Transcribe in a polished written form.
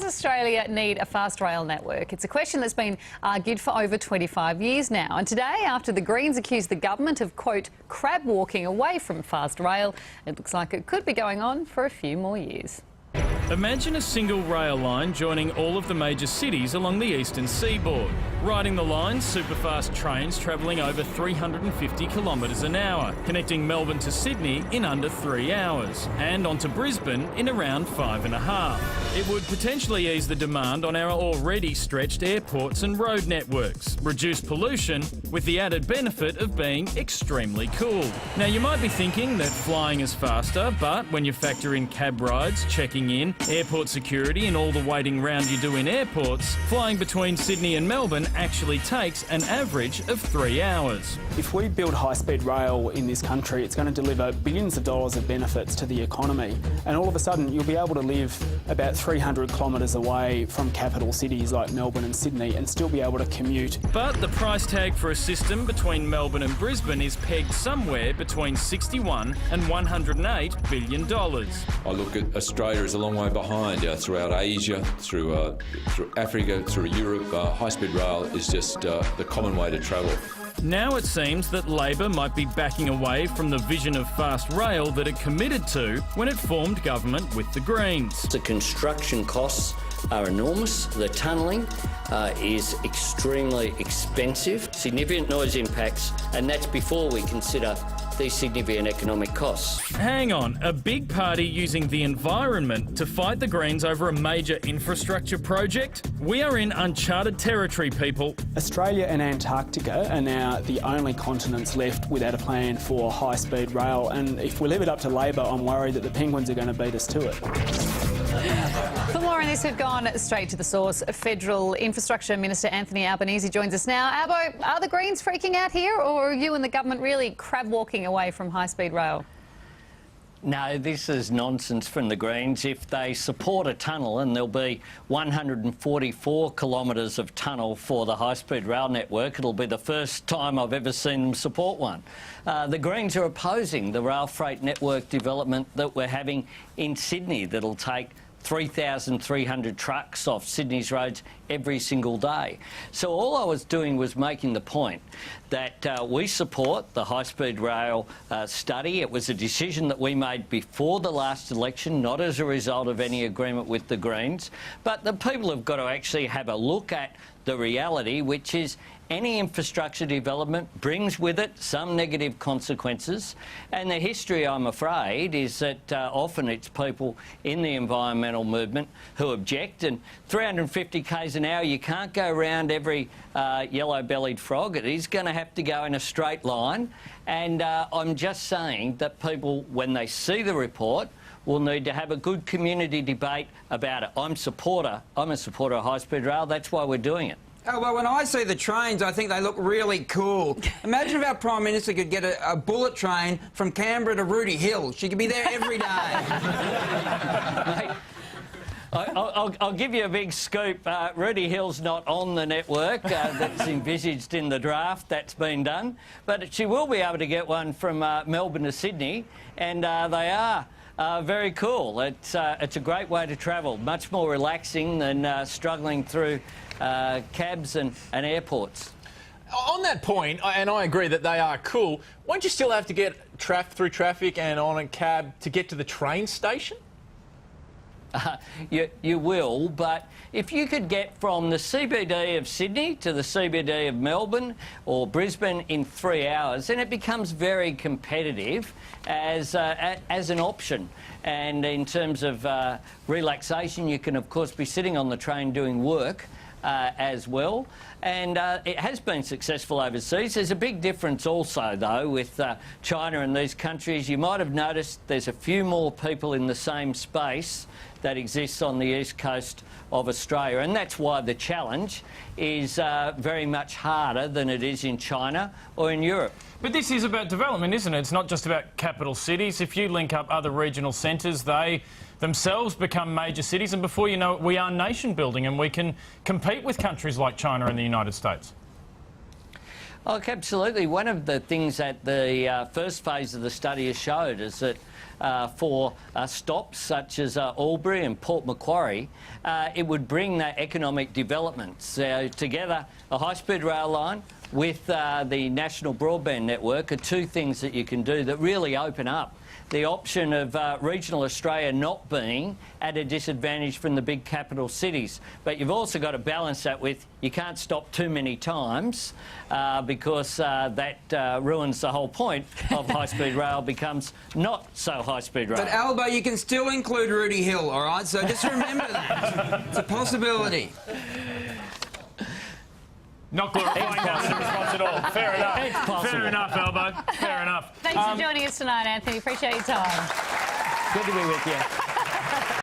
Australia need a fast rail network? It's a question that's been argued for over 25 years now. And today, after the Greens accused the government of, quote, crab walking away from fast rail, it looks like it could be going on for a few more years. Imagine a single rail line joining all of the major cities along the eastern seaboard. Riding the line, superfast trains travelling over 350 kilometres an hour, connecting Melbourne to Sydney in under 3 hours, and onto Brisbane in around 5.5. It would potentially ease the demand on our already stretched airports and road networks, reduce pollution, with the added benefit of being extremely cool. Now, you might be thinking that flying is faster, but when you factor in cab rides, checking in, airport security and all the waiting round you do in airports, flying between Sydney and Melbourne actually takes an average of 3 hours. If we build high-speed rail in this country, it's going to deliver billions of dollars of benefits to the economy. And all of a sudden, you'll be able to live about 300 kilometres away from capital cities like Melbourne and Sydney and still be able to commute. But the price tag for a system between Melbourne and Brisbane is pegged somewhere between $61 and $108 billion. I look at Australia as a long way behind, throughout Asia, through Africa, through Europe. High-speed rail is just the common way to travel. Now it seems that Labor might be backing away from the vision of fast rail that it committed to when it formed government with the Greens. The construction costs are enormous. The tunnelling is extremely expensive, significant noise impacts, and that's before we consider these significant economic costs. Hang on, a big party using the environment to fight the Greens over a major infrastructure project? We are in uncharted territory, people. Australia and Antarctica are now the only continents left without a plan for high-speed rail, and if we leave it up to Labor, I'm worried that the Penguins are going to beat us to it. For more on this, we've gone straight to the source. Federal Infrastructure Minister Anthony Albanese joins us now. Albo, are the Greens freaking out here, or are you and the government really crab-walking away from high-speed rail? No, this is nonsense from the Greens. If they support a tunnel, and there'll be 144 kilometres of tunnel for the high-speed rail network, it'll be the first time I've ever seen them support one. The Greens are opposing the rail freight network development that we're having in Sydney that'll take 3,300 trucks off Sydney's roads every single day. So all I was doing was making the point that we support the high-speed rail study. It was a decision that we made before the last election, not as a result of any agreement with the Greens. But the people have got to actually have a look at the reality, which is any infrastructure development brings with it some negative consequences, and the history, I'm afraid, is that often it's people in the environmental movement who object, and 350 k's an hour, you can't go around every yellow-bellied frog. It is going to have to go in a straight line, and I'm just saying that people, when they see the report, will need to have a good community debate about it. I'm a supporter of high-speed rail. That's why we're doing it. Oh, well, when I see the trains, I think they look really cool. Imagine if our Prime Minister could get a bullet train from Canberra to Rooty Hill. She could be there every day. Mate, I'll give you a big scoop. Rooty Hill's not on the network that's envisaged in the draft. That's been done. But she will be able to get one from Melbourne to Sydney, and they are. Very cool. It's a great way to travel, much more relaxing than struggling through cabs and airports. On that point, and I agree that they are cool, won't you still have to get through traffic and on a cab to get to the train station? You will, but if you could get from the CBD of Sydney to the CBD of Melbourne or Brisbane in 3 hours, then it becomes very competitive as an option. And in terms of relaxation, you can, of course, be sitting on the train doing work as well. And it has been successful overseas. There's a big difference also, though, with China and these countries. You might have noticed there's a few more people in the same space that exists on the east coast of Australia, and that's why the challenge is very much harder than it is in China or in Europe. But this is about development, isn't it? It's not just about capital cities. If you link up other regional centres, they themselves become major cities, and before you know it, we are nation building and we can compete with countries like China and the United States. Oh, absolutely. One of the things that the first phase of the study has showed is that for stops such as Albury and Port Macquarie, it would bring that economic development. So together, a high-speed rail line with the national broadband network are two things that you can do that really open up the option of regional Australia not being at a disadvantage from the big capital cities. But you've also got to balance that with you can't stop too many times because that ruins the whole point of high-speed rail, becomes not so high-speed rail. But Albo, you can still include Rooty Hill, all right? So just remember that. It's a possibility. Not glorifying that as a response at all. Fair enough. Fair enough, Albo. Fair enough. Thanks for joining us tonight, Anthony. Appreciate your time. Good to be with you.